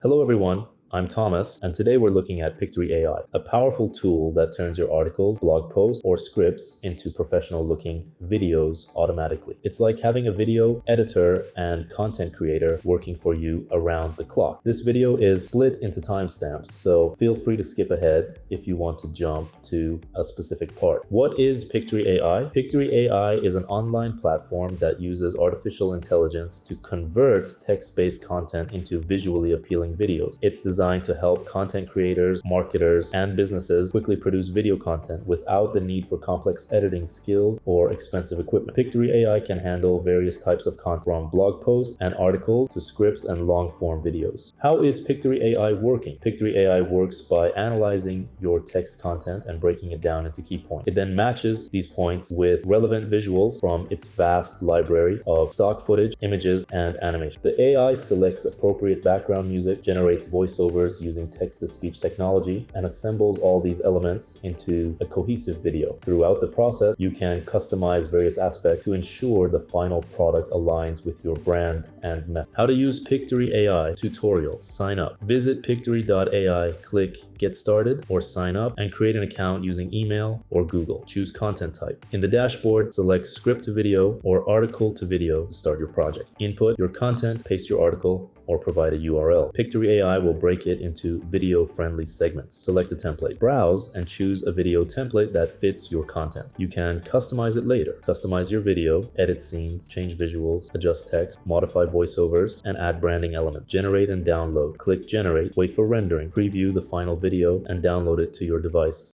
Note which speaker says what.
Speaker 1: Hello everyone, I'm Thomas, and today we're looking at Pictory AI, a powerful tool that turns your articles, blog posts, or scripts into professional-looking videos automatically. It's like having a video editor and content creator working for you around the clock. This video is split into timestamps, so feel free to skip ahead if you want to jump to a specific part. What is Pictory AI? Pictory AI is an online platform that uses artificial intelligence to convert text-based content into visually appealing videos. It's designed to help content creators, marketers, and businesses quickly produce video content without the need for complex editing skills or expensive equipment. Pictory AI can handle various types of content, from blog posts and articles to scripts and long-form videos. How is Pictory AI working? Pictory AI works by analyzing your text content and breaking it down into key points. It then matches these points with relevant visuals from its vast library of stock footage, images, and animation. The AI selects appropriate background music, generates voiceovers using text-to-speech technology, and assembles all these elements into a cohesive video. Throughout the process, you can customize various aspects to ensure the final product aligns with your brand and method. How to use Pictory AI tutorial. Sign up. Visit pictory.ai, click Get Started or Sign Up, and create an account using email or Google. Choose content type. In the dashboard, select script to video or article to video to start your project. Input your content, paste your article, or provide a URL. Pictory AI will break it into video-friendly segments. Select a template. Browse and choose a video template that fits your content. You can customize it later. Customize your video, edit scenes, change visuals, adjust text, modify voiceovers, and add branding elements. Generate and download. Click Generate, wait for rendering, preview the final video, and download it to your device